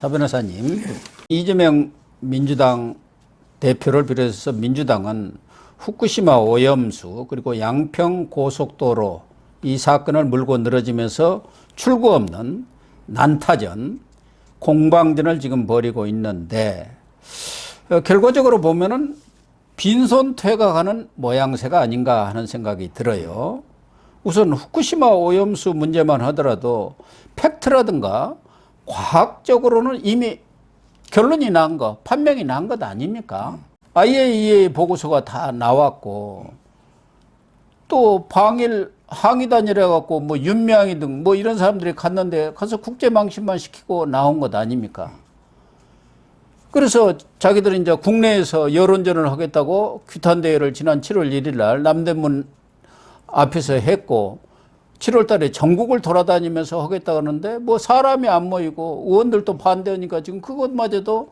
사 변호사님, 이재명 민주당 대표를 비롯해서 민주당은 후쿠시마 오염수 그리고 양평 고속도로 이 사건을 물고 늘어지면서 출구 없는 난타전, 공방전을 지금 벌이고 있는데 결과적으로 보면은 빈손 퇴각하는 모양새가 아닌가 하는 생각이 들어요. 우선 후쿠시마 오염수 문제만 하더라도 팩트라든가 과학적으로는 이미 결론이 난 거, 판명이 난 것 아닙니까? IAEA 보고서가 다 나왔고, 또 방일 항의단이라 갖고 뭐 윤미향이 등 뭐 이런 사람들이 갔는데 가서 국제망신만 시키고 나온 것 아닙니까? 그래서 자기들은 이제 국내에서 여론전을 하겠다고 규탄대회를 지난 7월 1일 날 남대문 앞에서 했고, 7월 달에 전국을 돌아다니면서 하겠다 하는데 뭐 사람이 안 모이고 의원들도 반대하니까 지금 그것마저도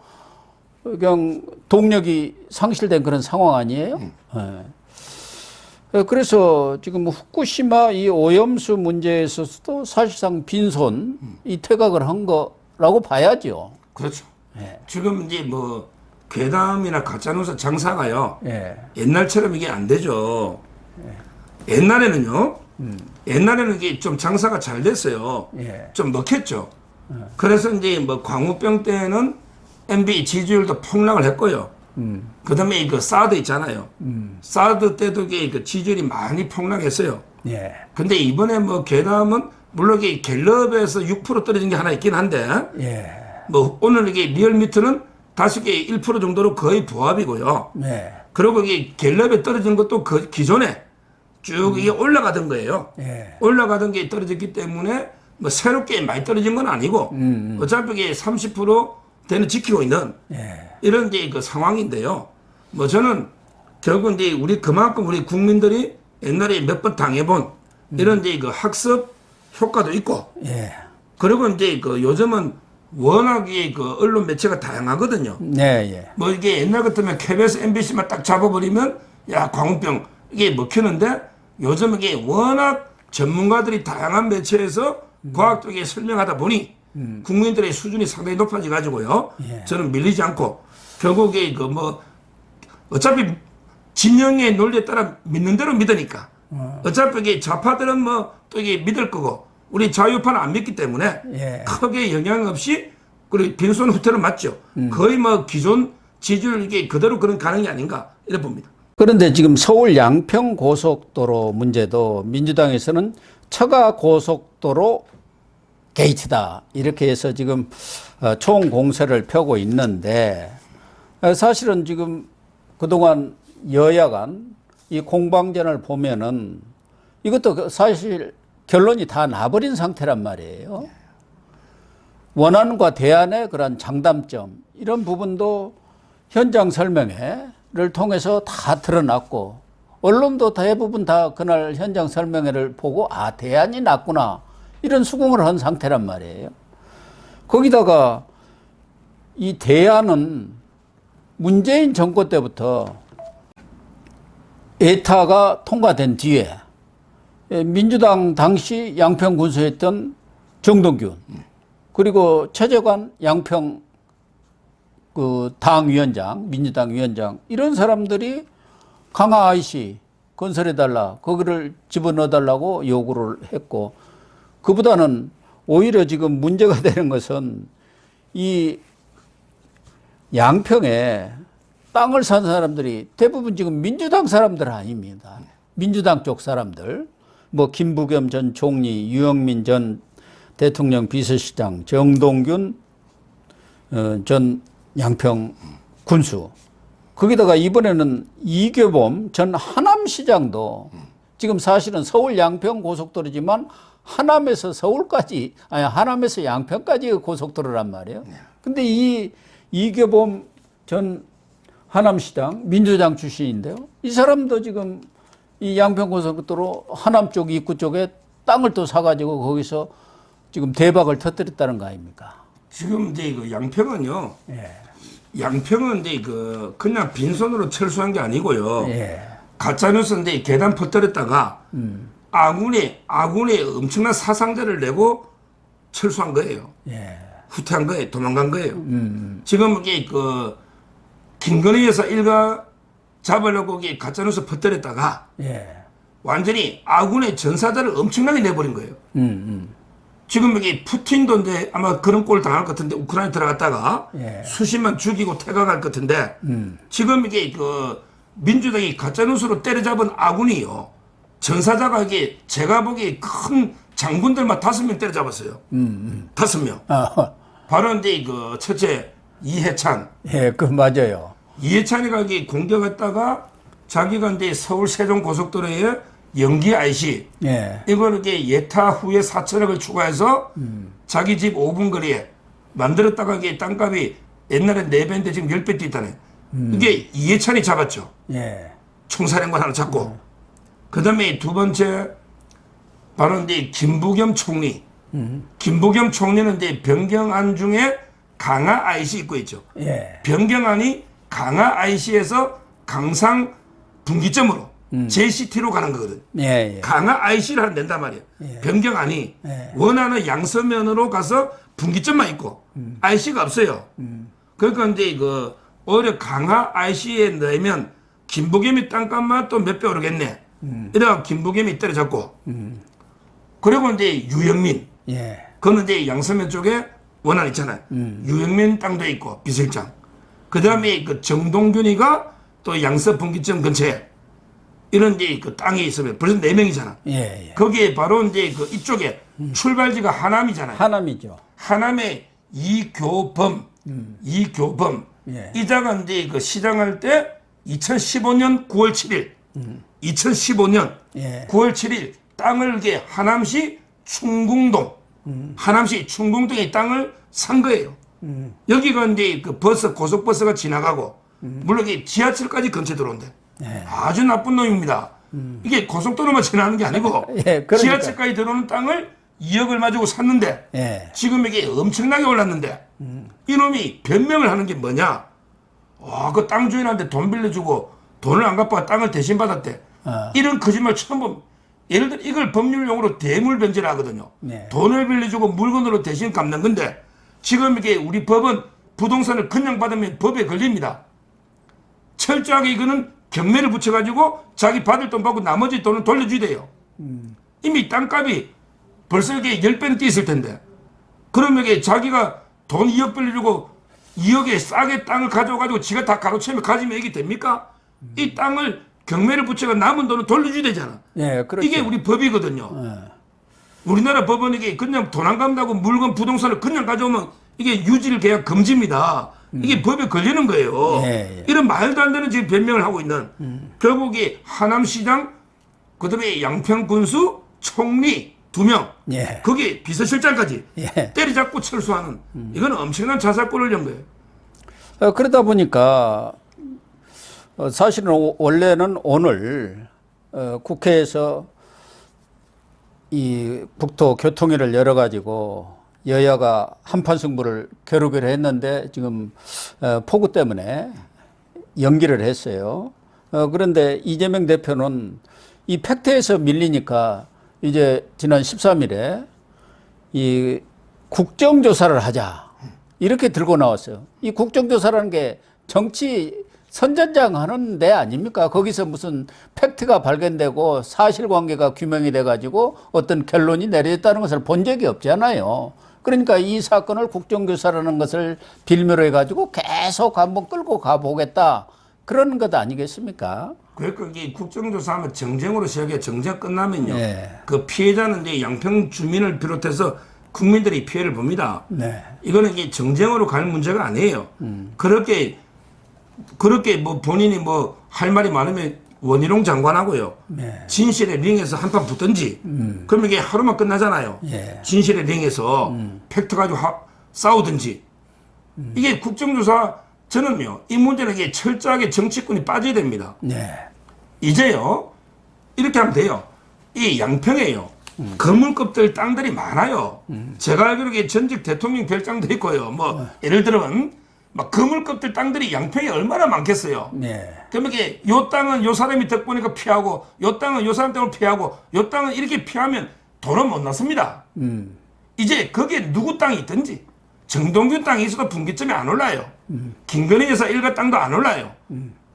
그냥 동력이 상실된 그런 상황 아니에요? 네. 그래서 지금 후쿠시마 이 오염수 문제에 있어서도 사실상 빈손 이 퇴각을 한 거라고 봐야죠. 그렇죠. 네. 지금 이제 뭐 괴담이나 가짜뉴스 장사가요. 네. 옛날처럼 이게 안 되죠. 옛날에는 이게 좀 장사가 잘 됐어요. 좀 먹혔죠. 그래서 이제 뭐 광우병 때는 MB 지지율도 폭락을 했고요. 그 다음에 그 사드 있잖아요. 사드 때도 그 지지율이 많이 폭락했어요. 근데 이번에 뭐 괴담은 물론 이게 갤럽에서 6% 떨어진 게 하나 있긴 한데, 뭐 오늘 이게 리얼미터는 다시 1% 정도로 거의 부합이고요. 그리고 이게 갤럽에 떨어진 것도 그 기존에 쭉 이게 올라가던 거예요. 올라가던 게 떨어졌기 때문에 뭐 새롭게 많이 떨어진 건 아니고 어차피 이게 30%대는 지키고 있는 이런 이제 그 상황인데요. 뭐 저는 결국 이제 그만큼 우리 국민들이 옛날에 몇 번 당해본 이런 이제 그 학습 효과도 있고 그리고 이제 그 요즘은 워낙에 그 언론 매체가 다양하거든요. 뭐 이게 옛날 같으면 KBS, MBC만 딱 잡아버리면 야 광우병 이게 먹히는데 요즘 이게 워낙 전문가들이 다양한 매체에서 과학적으로 설명하다 보니 국민들의 수준이 상당히 높아져 가지고요. 저는 밀리지 않고 결국에 그 뭐 어차피 진영의 논리에 따라 믿는 대로 믿으니까 어차피 이게 좌파들은 뭐 또 이게 믿을 거고 우리 자유파는 안 믿기 때문에 크게 영향 없이 그리고 빈손 후퇴는 맞죠. 거의 뭐 기존 지지율 이게 그대로 그런 가능이 아닌가 이래 봅니다. 그런데 지금 서울 양평 고속도로 문제도 민주당에서는 처가 고속도로 게이트다 이렇게 해서 지금 총공세를 펴고 있는데 사실은 지금 그동안 여야 간 이 공방전을 보면은 이것도 사실 결론이 다 나버린 상태란 말이에요. 원안과 대안의 그런 장단점 이런 부분도 현장 설명회를 통해서 다 드러났고 언론도 대부분 다 그날 현장 설명회를 보고 아 대안이 났구나 이런 수긍을 한 상태란 말이에요. 거기다가 이 대안은 문재인 정권 때부터 에타가 통과된 뒤에 민주당 당시 양평 군수했던 정동균 그리고 최재관 양평 그 당위원장, 민주당 위원장 이런 사람들이 강화 IC 건설해달라 거기를 집어넣어달라고 요구를 했고 그보다는 오히려 지금 문제가 되는 것은 이 양평에 땅을 산 사람들이 대부분 지금 민주당 사람들 아닙니다. 민주당 쪽 사람들 뭐 김부겸 전 총리, 유영민 전 대통령 비서실장, 정동균 전 양평 군수 거기다가 이번에는 이교범 전 하남시장도 지금 사실은 서울 양평 고속도로지만 하남에서 서울까지 아니 하남에서 양평까지 고속도로란 말이에요. 근데 이 이교범 전 하남시장 민주당 출신인데요. 이 사람도 지금 이 양평 고속도로 하남 쪽 입구 쪽에 땅을 또 사가지고 거기서 지금 대박을 터뜨렸다는 거 아닙니까? 지금 이제 그 양평은요. 양평은 이제 그 그냥 빈손으로 철수한 게 아니고요. 가짜뉴스인데 계단 퍼뜨렸다가 아군이 엄청난 사상자를 내고 철수한 거예요. 후퇴한 거예요. 도망간 거예요. 지금 이게 김건희 여사 일가 잡으려고 이게 가짜뉴스 퍼뜨렸다가 완전히 아군의 전사자를 엄청나게 내버린 거예요. 지금 여기 푸틴도인데 아마 그런 꼴을 당할 것 같은데 우크라이나 들어갔다가 수십만 죽이고 퇴각할 것 같은데 지금 이게 민주당이 가짜뉴스로 때려잡은 아군이요. 전사자가 이게 제가 보기에 큰 장군들만 5명 때려잡았어요. 5명. 바로 이제 첫째 이해찬. 맞아요. 이해찬이가 이게 공격했다가 자기가 이제 서울 세종 고속도로에 연기 IC 이걸 이게 예타 후에 4천억을 추가해서 자기 집 5분 거리에 만들었다가 이게 땅값이 옛날에 4배인데 지금 10배 뛰다네. 이게 이해찬이 잡았죠. 총사령관 하나 잡고. 그 다음에 두 번째 바로 이제 김부겸 총리. 김부겸 총리는 이제 변경안 중에 강화 IC 입고 있죠. 변경안이 강화 IC에서 강상 분기점으로 JCT로 가는 거거든. 강화 IC를 하나 낸단 말이야. 변경안이 원하는 양서면으로 가서 분기점만 있고 IC가 없어요. 그러니까 이제 오히려 강화 IC에 내면 김부겸이 땅값만 또 몇 배 오르겠네. 이래가 김부겸이 때려잡고. 그리고 이제 유영민. 그거는 이제 양서면 쪽에 원안 있잖아요. 유영민 땅도 있고 비서실장. 그 다음에 정동균이가 또 양서 분기점 근처에 이런 이제 땅이 있으면 벌써 4명이잖아. 거기에 바로 이제 이쪽에 출발지가 하남이잖아요. 하남이죠. 하남의 이교범. 이자가 이제 시장할 때 2015년 9월 7일. 2015년 9월 7일 땅을 이게 하남시 충궁동. 하남시 충궁동의 땅을 산 거예요. 여기가 이제 고속버스가 지나가고, 물론 이게 지하철까지 근처에 들어온대. 아주 나쁜 놈입니다. 이게 고속도로만 지나가는 게 아니고, 그러니까. 지하철까지 들어오는 땅을 2억을 가지고 샀는데, 지금 이게 엄청나게 올랐는데, 이놈이 변명을 하는 게 뭐냐? 그 땅 주인한테 돈 빌려주고, 돈을 안 갚아 땅을 대신 받았대. 이런 거짓말 처음 본. 예를 들어 이걸 법률용어로 대물변제를 하거든요. 돈을 빌려주고 물건으로 대신 갚는 건데 지금 이게 우리 법은 부동산을 그냥 받으면 법에 걸립니다. 철저하게 이거는 경매를 붙여가지고 자기 받을 돈 받고 나머지 돈은 돌려줘야 돼요. 이미 땅값이 벌써 이게 10배는 뛰었을 텐데 그러면 이게 자기가 돈 2억 빌려주고 2억에 싸게 땅을 가져가지고 지가 다 가로채면 가지면 이게 됩니까? 이 땅을 경매를 붙여가 남은 돈은 돌려줘야 되잖아. 그렇죠. 이게 우리 법이거든요. 우리나라 법은 이게 그냥 돈 안 갚는다고 물건 부동산을 그냥 가져오면 이게 유질 계약 금지입니다. 이게 법에 걸리는 거예요. 이런 말도 안 되는 지금 변명을 하고 있는 결국 이 하남시장 그다음에 양평군수 총리 2명 거기 비서실장까지 때리잡고 철수하는 이건 엄청난 자살골을 연 거예요. 그러다 보니까 사실은 원래는 오늘 국회에서 이 국토 교통위를 열어가지고 여야가 한판 승부를 겨루기로 했는데 지금 폭우 때문에 연기를 했어요. 그런데 이재명 대표는 이 팩트에서 밀리니까 이제 지난 13일에 이 국정조사를 하자 이렇게 들고 나왔어요. 이 국정조사라는 게 정치 선전장 하는 데 아닙니까? 거기서 무슨 팩트가 발견되고 사실관계가 규명이 돼가지고 어떤 결론이 내려졌다는 것을 본 적이 없잖아요. 그러니까 이 사건을 국정조사라는 것을 빌미로 해가지고 계속 한번 끌고 가보겠다. 그런 것 아니겠습니까? 그러니까 이게 국정조사하면 정쟁으로 시작해 정쟁 끝나면요. 그 피해자는 이제 양평 주민을 비롯해서 국민들이 피해를 봅니다. 이거는 이게 정쟁으로 갈 문제가 아니에요. 그렇게 뭐 본인이 뭐 할 말이 많으면 원희룡 장관하고요. 진실의 링에서 한판 붙든지. 그러면 이게 하루만 끝나잖아요. 진실의 링에서 팩트 가지고 싸우든지. 이게 국정조사 저는요. 이 문제는 이게 철저하게 정치권이 빠져야 됩니다. 이제요. 이렇게 하면 돼요. 이 양평에요. 거물급들 땅들이 많아요. 제가 알기로 전직 대통령 별장도 있고요. 뭐 예를 들면 막 거물급들 땅들이 양평에 얼마나 많겠어요. 그러면 이게 요 땅은 요 사람이 덕보니까 피하고 요 땅은 요 사람 때문에 피하고 요 땅은 이렇게 피하면 돈은 못 났습니다. 이제 거기에 누구 땅이 있든지 정동균 땅이 있어도 분기점이 안 올라요. 김건희 여사 일가 땅도 안 올라요.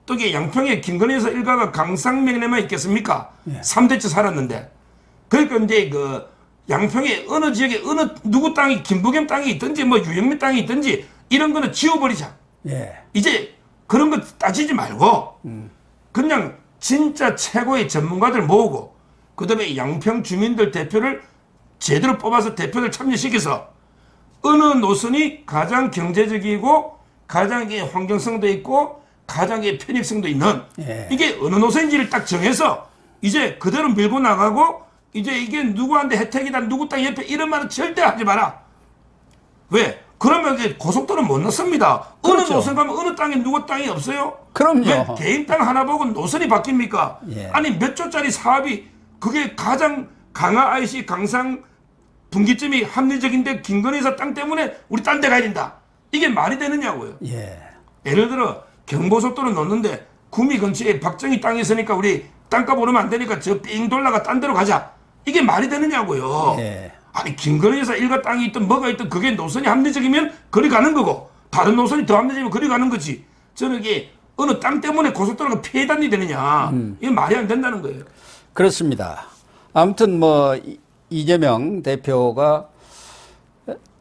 또 이게 양평에 김건희 여사 일가가 강상명내만 있겠습니까? 예. 3대째 살았는데. 그러니까 이제 그 양평에 어느 지역에 어느 누구 땅이 김부겸 땅이 있든지 뭐 유영민 땅이 있든지 이런 거는 지워버리자. 예. 이제 그런 거 따지지 말고 그냥 진짜 최고의 전문가들 모으고 그다음에 양평 주민들 대표를 제대로 뽑아서 대표를 참여시켜서 어느 노선이 가장 경제적이고 가장 환경성도 있고 가장 편익성도 있는 예. 이게 어느 노선인지를 딱 정해서 이제 그대로 밀고 나가고 이제 이게 누구한테 혜택이다 누구 땅 옆에 이런 말은 절대 하지 마라. 왜? 그러면 이제 고속도로 못 넣습니다. 그렇죠. 어느 노선 가면 어느 땅에 누구 땅이 없어요? 그럼요. 왜 개인 땅 하나 보고 노선이 바뀝니까? 예. 아니 몇 조짜리 사업이 그게 가장 강화 IC 강상 분기점이 합리적인데 김건희 여사 땅 때문에 우리 딴 데 가야 된다. 이게 말이 되느냐고요. 예. 예를 들어 경부고속도로 놓는데 구미 근처에 박정희 땅이 있으니까 우리 땅값 오르면 안 되니까 저 삥 돌다가 딴 데로 가자. 이게 말이 되느냐고요. 예. 아니 김건희 여사 일가 땅이 있든 뭐가 있든 그게 노선이 합리적이면 거리 가는 거고 다른 노선이 더 합리적이면 거리 가는 거지. 저는 이게 어느 땅 때문에 고속도로가 피해단이 되느냐. 이게 말이 안 된다는 거예요. 그렇습니다. 아무튼 뭐 이재명 대표가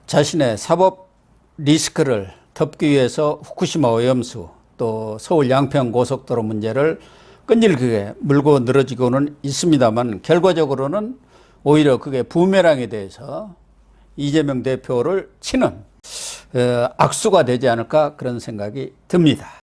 자신의 사법 리스크를 덮기 위해서 후쿠시마 오염수 또 서울 양평 고속도로 문제를 끈질기게 물고 늘어지고는 있습니다만 결과적으로는 오히려 그게 부메랑에 대해서 이재명 대표를 치는 악수가 되지 않을까 그런 생각이 듭니다.